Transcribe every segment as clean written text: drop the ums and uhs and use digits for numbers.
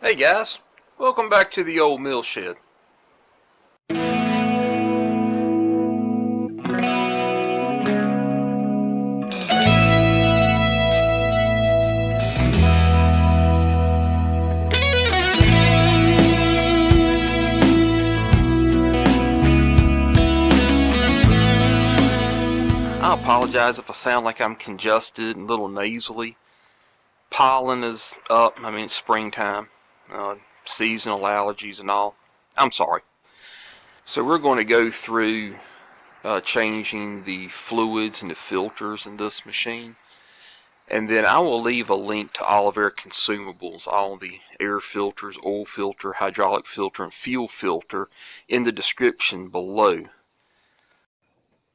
Hey guys, welcome back to the old mill shed. I apologize if I sound like I'm congested and a little nasally. Pollen is up. It's springtime. Seasonal allergies and all. I'm sorry. So we're going to go through changing the fluids and the filters in this machine. And then I will leave a link to all of our consumables, all the air filters, oil filter, hydraulic filter, and fuel filter in the description below.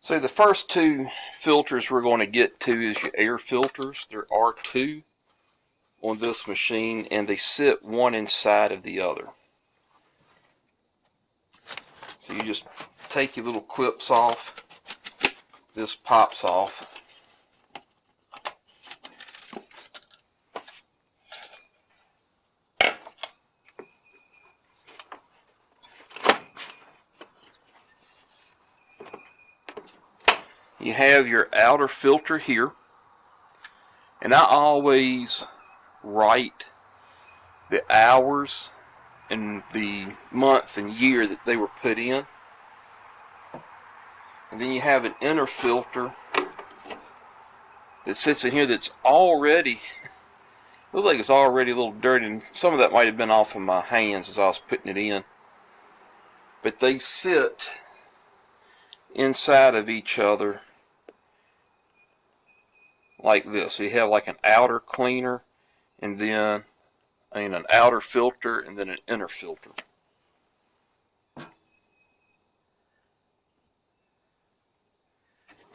So the first two filters we're going to get to is your air filters. There are two on this machine, and they sit one inside of the other. So you just take your little clips off. This pops off. You have your outer filter here, and I always write the hours and the month and year that they were put in. And then you have an inner filter that sits in here that's already looks like it's already a little dirty, and some of that might have been off of my hands as I was putting it in. But they sit inside of each other like this. So you have like an outer cleaner, and then an outer filter, and then an inner filter.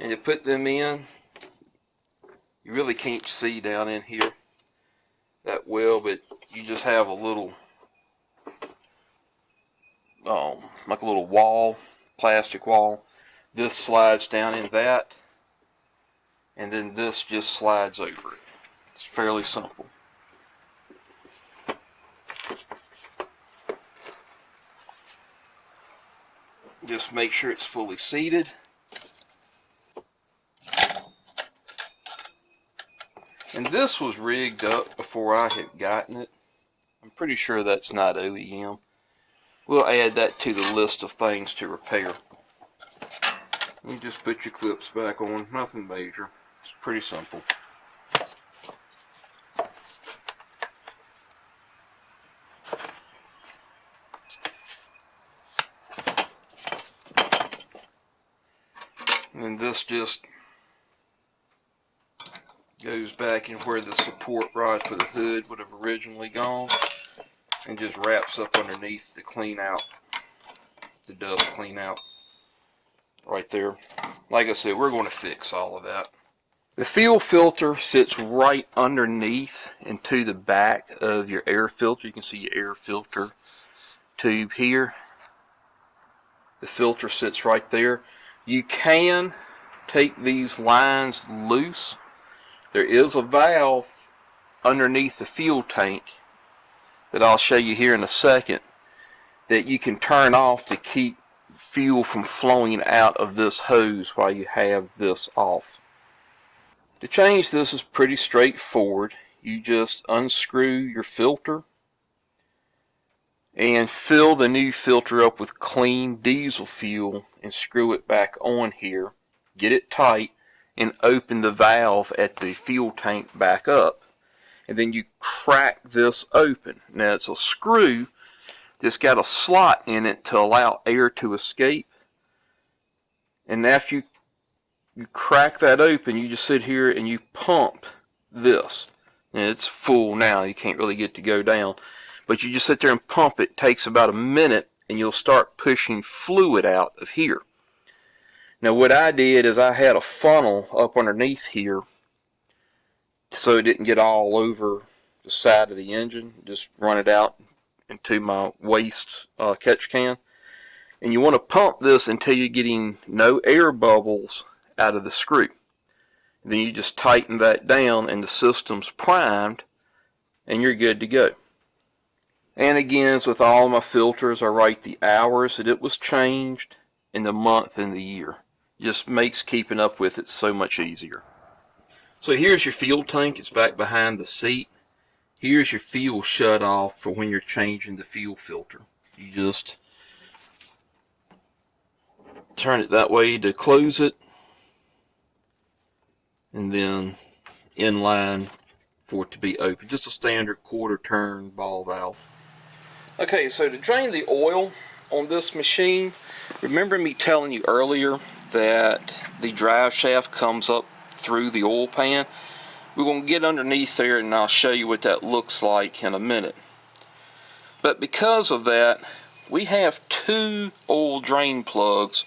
And you put them in. You really can't see down in here that well, but you just have a little like a little wall, plastic wall. This slides down in that, and then this just slides over it. It's fairly simple. Just make sure it's fully seated. And this was rigged up before I had gotten it. I'm pretty sure that's not OEM. We'll add that to the list of things to repair. You just put your clips back on, nothing major. It's pretty simple. And then this just goes back in where the support rod for the hood would have originally gone, and just wraps up underneath to clean out the dust clean out right there. Like I said, we're going to fix all of that. The fuel filter sits right underneath and to the back of your air filter. You can see your air filter tube here. The filter sits right there. You can take these lines loose. There is a valve underneath the fuel tank that I'll show you here in a second that you can turn off to keep fuel from flowing out of this hose while you have this off. To change this is pretty straightforward. You just unscrew your filter and fill the new filter up with clean diesel fuel and screw it back on here. Get it tight and open the valve at the fuel tank back up. And then you crack this open. Now it's a screw that's got a slot in it to allow air to escape. And after you crack that open, you just sit here and you pump this. And it's full now, you can't really get it to go down. But you just sit there and pump it. It takes about a minute, and you'll start pushing fluid out of here. Now what I did is I had a funnel up underneath here so it didn't get all over the side of the engine. Just run it out into my waste catch can. And you want to pump this until you're getting no air bubbles out of the screw. And then you just tighten that down and the system's primed and you're good to go. And again, as with all my filters, I write the hours that it was changed and the month and the year. Just makes keeping up with it so much easier. So here's your fuel tank. It's back behind the seat. Here's your fuel shut off for when you're changing the fuel filter. You just turn it that way to close it, and then in line for it to be open. Just a standard quarter turn ball valve. Okay, so to drain the oil on this machine, remember me telling you earlier that the drive shaft comes up through the oil pan? We're going to get underneath there and I'll show you what that looks like in a minute. But because of that, we have two oil drain plugs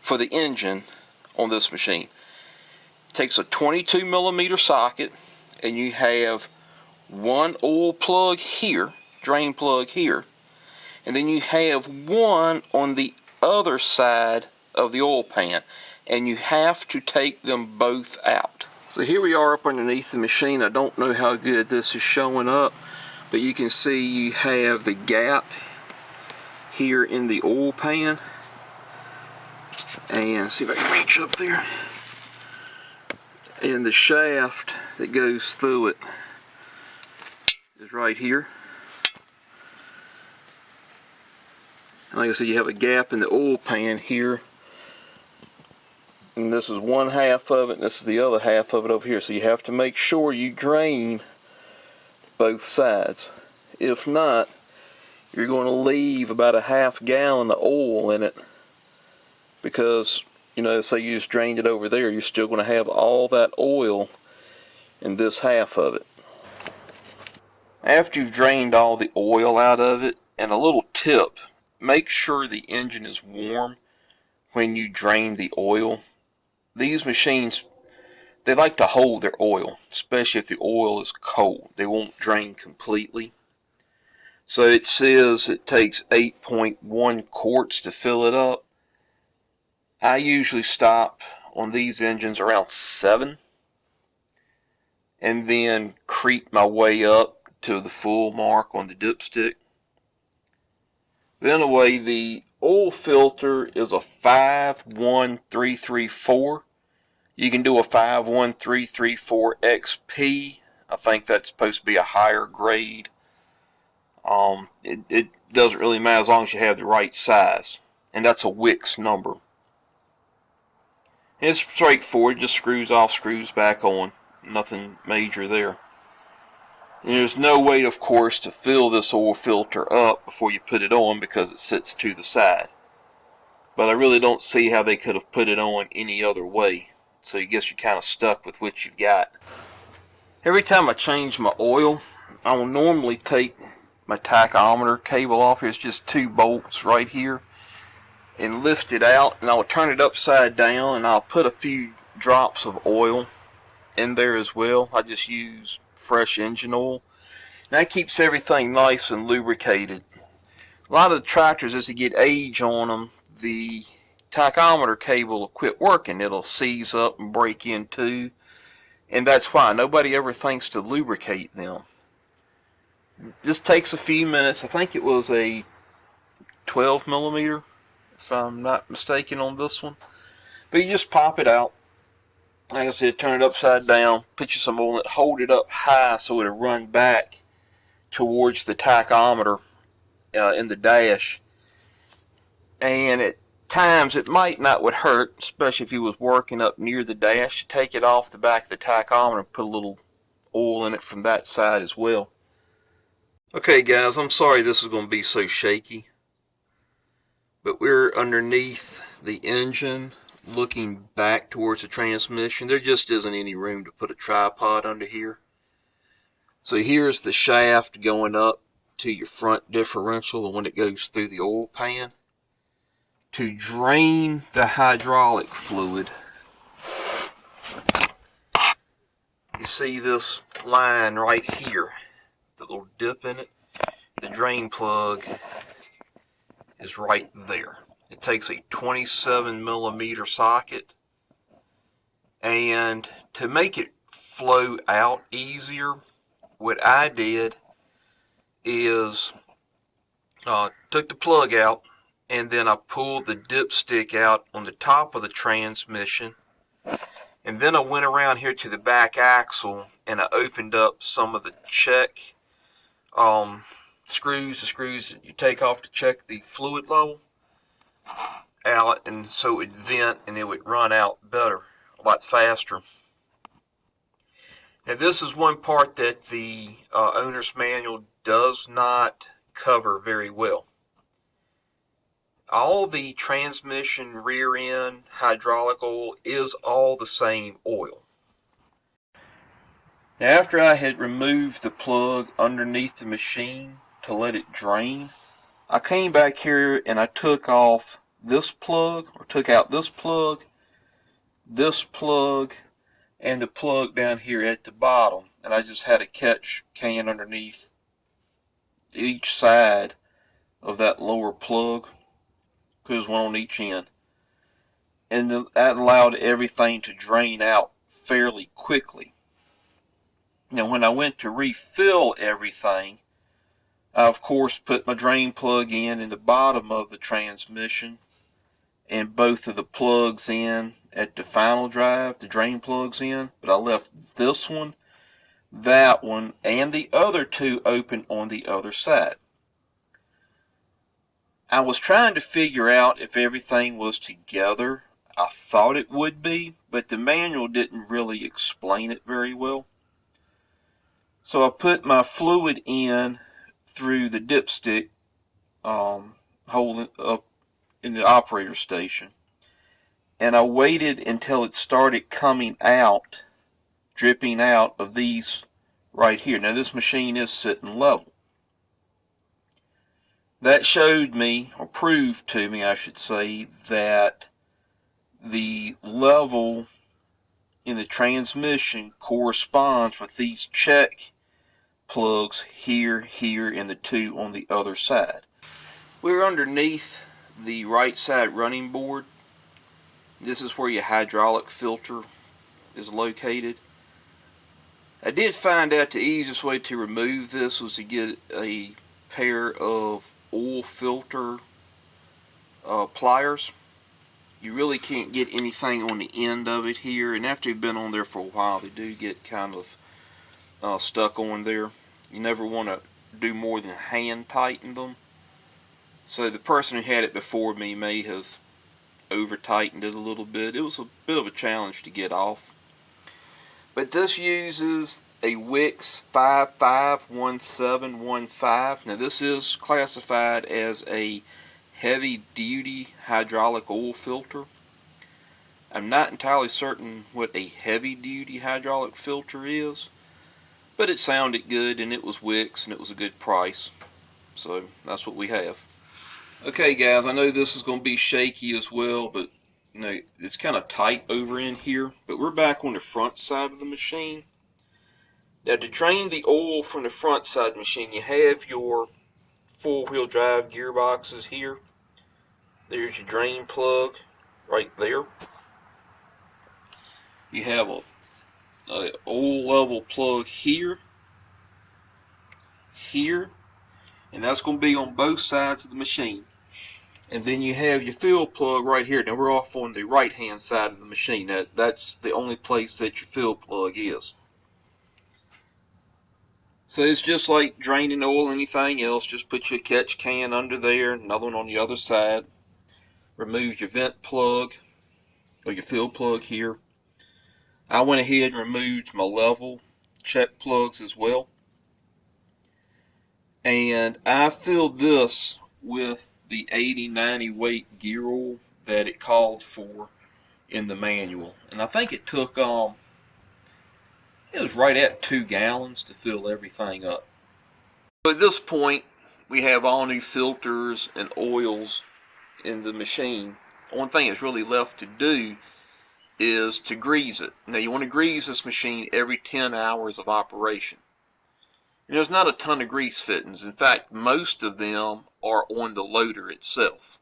for the engine on this machine. It takes a 22 millimeter socket, and you have one oil plug here, drain plug here, and then you have one on the other side of the oil pan, and you have to take them both out. So here we are up underneath the machine. I don't know how good this is showing up, but you can see you have the gap here in the oil pan, and see if I can reach up there, and the shaft that goes through it is right here. Like I said, you have a gap in the oil pan here, and this is one half of it and this is the other half of it over here, so you have to make sure you drain both sides. If not, you're going to leave about a half gallon of oil in it, because, you know, say you just drained it over there, you're still going to have all that oil in this half of it. After you've drained all the oil out of it, and a little tip, make sure the engine is warm when you drain the oil. These machines, they like to hold their oil, especially if the oil is cold. They won't drain completely. So it says it takes 8.1 quarts to fill it up. I usually stop on these engines around 7, and then creep my way up to the full mark on the dipstick. Then away, the oil filter is a 51334. You can do a 51334 XP. I think that's supposed to be a higher grade. It doesn't really matter as long as you have the right size. And that's a Wix number. And it's straightforward. Just screws off, screws back on. Nothing major there. And there's no way, of course, to fill this oil filter up before you put it on, because it sits to the side. But I really don't see how they could have put it on any other way. So I guess you're kind of stuck with what you've got. Every time I change my oil, I will normally take my tachometer cable off. Here's just 2 bolts right here, and lift it out, and I'll turn it upside down, and I'll put a few drops of oil in there as well. I just use fresh engine oil. And that keeps everything nice and lubricated. A lot of the tractors, as you get age on them, the tachometer cable will quit working. It'll seize up and break in too. And that's why nobody ever thinks to lubricate them. Just takes a few minutes. I think it was a 12 millimeter, if I'm not mistaken, on this one. But you just pop it out. Like I said, turn it upside down, put you some oil in it, hold it up high so it'll run back towards the tachometer in the dash. And at times it might not would hurt, especially if you was working up near the dash, to take it off the back of the tachometer and put a little oil in it from that side as well. Okay guys, I'm sorry this is going to be so shaky, but we're underneath the engine looking back towards the transmission. There just isn't any room to put a tripod under here. So here's the shaft going up to your front differential, the one that goes through the oil pan. To drain the hydraulic fluid, you see this line right here, the little dip in it. The drain plug is right there. It takes a 27 millimeter socket, and to make it flow out easier, what I did is Took the plug out, and then I pulled the dipstick out on the top of the transmission, and then I went around here to the back axle and I opened up some of the check screws, the screws that you take off to check the fluid level out, and so it would vent and it would run out better, a lot faster. Now this is one part that the owner's manual does not cover very well. All the transmission rear end hydraulic oil is all the same oil. Now after I had removed the plug underneath the machine to let it drain, I came back here and I took off this plug, or took out this plug, and the plug down here at the bottom, and I just had a catch can underneath each side of that lower plug, because there's one on each end, and that allowed everything to drain out fairly quickly. Now when I went to refill everything, I of course put my drain plug in the bottom of the transmission, and both of the plugs in at the final drive, the drain plugs in, but I left this one, that one, and the other two open on the other side. I was trying to figure out if everything was together. I thought it would be, but the manual didn't really explain it very well. So I put my fluid in through the dipstick hole up in the operator station, and I waited until it started coming out, dripping out of these right here. Now this machine is sitting level. That showed me, or proved to me I should say, that the level in the transmission corresponds with these check plugs here, and the two on the other side. We're underneath the right side running board. This is where your hydraulic filter is located. I did find out the easiest way to remove this was to get a pair of oil filter pliers. You really can't get anything on the end of it here, and after you've been on there for a while, they do get kind of stuck on there. You never want to do more than hand tighten them. So the person who had it before me may have over tightened it a little bit. It was a bit of a challenge to get off. But this uses a Wix 551715. Now this is classified as a heavy duty hydraulic oil filter. I'm not entirely certain what a heavy duty hydraulic filter is, but it sounded good, and it was Wix, and it was a good price. So that's what we have. Okay guys, I know this is going to be shaky as well, but you know, it's kind of tight over in here. But we're back on the front side of the machine. Now to drain the oil from the front side of the machine, you have your four-wheel drive gearboxes here. There's your drain plug right there. You have a oil level plug here, and that's going to be on both sides of the machine. And then you have your fill plug right here. Now we're off on the right hand side of the machine. That's the only place that your fill plug is. So it's just like draining oil or anything else. Just put your catch can under there, another one on the other side. Remove your vent plug or your fill plug here. I went ahead and removed my level check plugs as well. And I filled this with the 80-90 weight gear oil that it called for in the manual. And I think it took, it was right at 2 gallons to fill everything up. So at this point, we have all new filters and oils in the machine. One thing that's really left to do is to grease it. Now you want to grease this machine every 10 hours of operation. And there's not a ton of grease fittings. In fact, most of them are on the loader itself.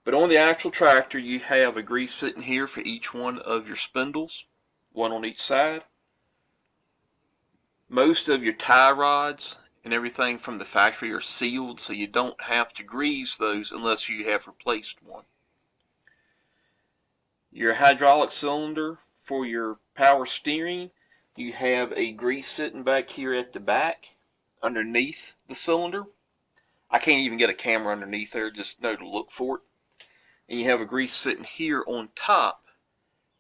But on the actual tractor, you have a grease fitting here for each one of your spindles, one on each side. Most of your tie rods and everything from the factory are sealed, so you don't have to grease those unless you have replaced one. Your hydraulic cylinder for your power steering, you have a grease fitting back here at the back underneath the cylinder. I can't even get a camera underneath there, just know to look for it. And you have a grease fitting here on top,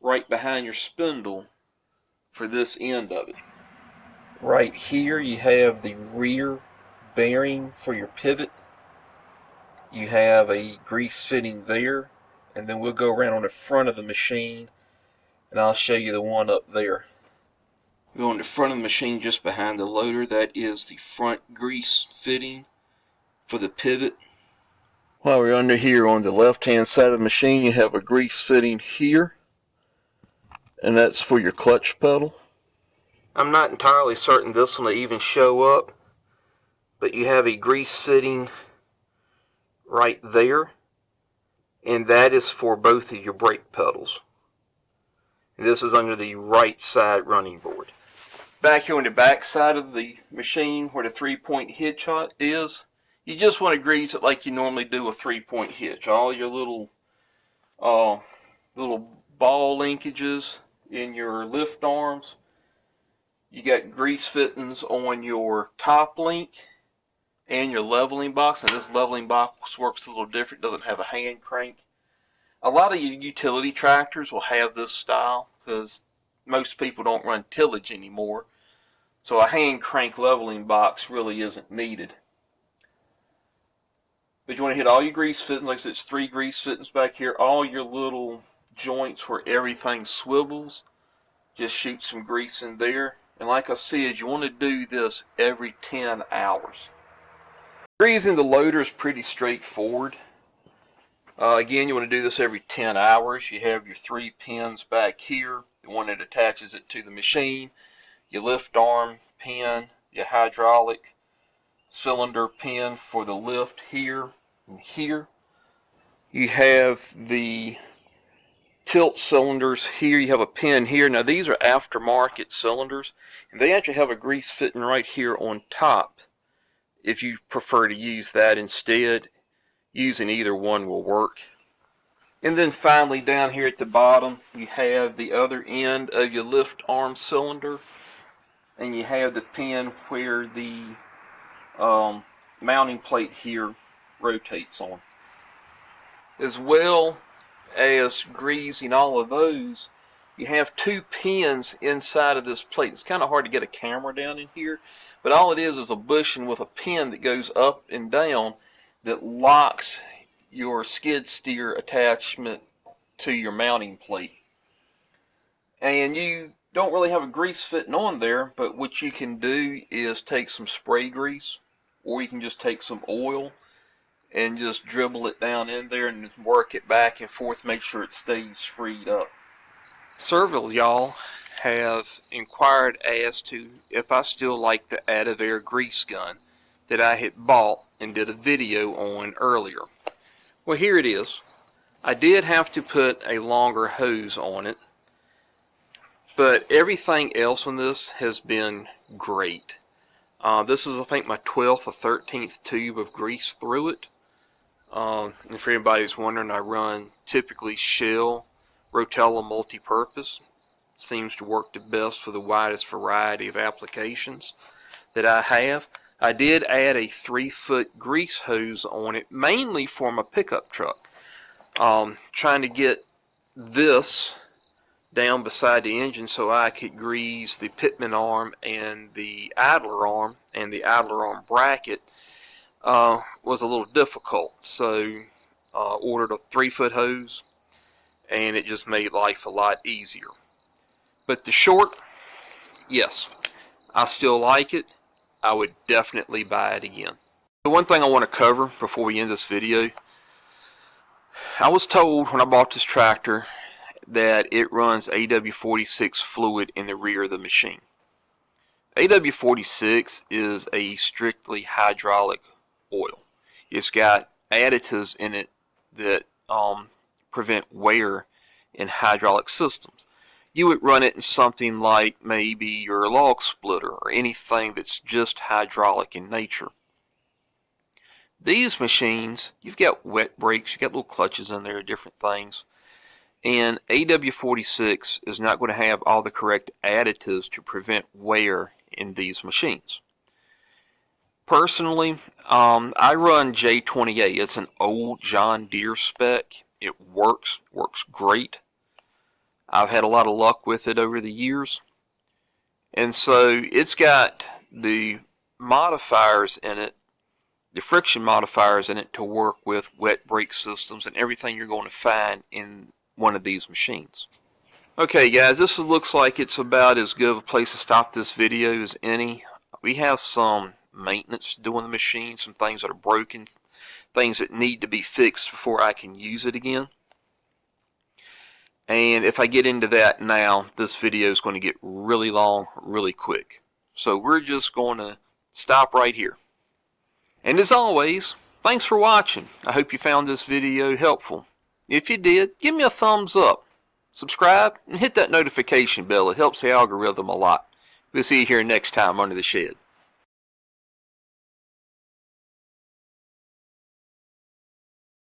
right behind your spindle for this end of it. Right here you have the rear bearing for your pivot. You have a grease fitting there, and then we'll go around on the front of the machine and I'll show you the one up there. Go on the front of the machine just behind the loader. That is the front grease fitting for the pivot. While we're under here on the left hand side of the machine, you have a grease fitting here, and that's for your clutch pedal. I'm not entirely certain this one will even show up, but you have a grease fitting right there, and that is for both of your brake pedals. And this is under the right side running board. Back here on the back side of the machine where the 3-point hitch is, you just want to grease it like you normally do a 3-point hitch. All your little ball linkages in your lift arms. You got grease fittings on your top link and your leveling box. And this leveling box works a little different. Doesn't have a hand crank. A lot of your utility tractors will have this style because most people don't run tillage anymore. So a hand crank leveling box really isn't needed. But you want to hit all your grease fittings. Like I said, it's 3 grease fittings back here. All your little joints where everything swivels, just shoot some grease in there. And like I said, you want to do this every 10 hours. Greasing the loader is pretty straightforward. Again, you want to do this every 10 hours. You have your 3 pins back here, the one that attaches it to the machine, your lift arm pin, your hydraulic cylinder pin for the lift here and here. You have the tilt cylinders here. You have a pin here. Now these are aftermarket cylinders, and they actually have a grease fitting right here on top if you prefer to use that instead. Using either one will work. And then finally down here at the bottom you have the other end of your lift arm cylinder, and you have the pin where the mounting plate here rotates on. As well as greasing all of those, you have 2 pins inside of this plate. It's kind of hard to get a camera down in here, but all it is a bushing with a pin that goes up and down that locks your skid steer attachment to your mounting plate. And you don't really have a grease fitting on there, but what you can do is take some spray grease, or you can just take some oil and just dribble it down in there and work it back and forth, make sure it stays freed up. Several y'all have inquired as to if I still like the Adavair grease gun that I had bought and did a video on earlier. Well, here it is. I did have to put a longer hose on it, but everything else on this has been great. This is, I think, my 12th or 13th tube of grease through it. And for anybody who's wondering, I run typically Shell Rotella multi-purpose. Seems to work the best for the widest variety of applications that I have. I did add a 3-foot grease hose on it, mainly for my pickup truck. Trying to get this down beside the engine so I could grease the pitman arm and the idler arm bracket was a little difficult. So ordered a 3-foot hose, and it just made life a lot easier. But the short, yes, I still like it. I would definitely buy it again. The one thing I want to cover before we end this video, I was told when I bought this tractor that it runs AW46 fluid in the rear of the machine. AW46 is a strictly hydraulic oil. It's got additives in it that prevent wear in hydraulic systems. you would run it in something like maybe your log splitter or anything that's just hydraulic in nature. These machines, you've got wet brakes, you've got little clutches in there, different things. And AW46 is not going to have all the correct additives to prevent wear in these machines. Personally, I run J28. It's an old John Deere spec. It works great. I've had a lot of luck with it over the years. And so it's got the modifiers in it, the friction modifiers in it to work with wet brake systems and everything you're going to find in one of these machines. Okay guys, this looks like it's about as good of a place to stop this video as any. We have some maintenance to do on the machine, some things that are broken, things that need to be fixed before I can use it again. And if I get into that now, this video is going to get really long, really quick. So we're just going to stop right here. And as always, thanks for watching. I hope you found this video helpful. If you did, give me a thumbs up. Subscribe and hit that notification bell. It helps the algorithm a lot. We'll see you here next time under the shed.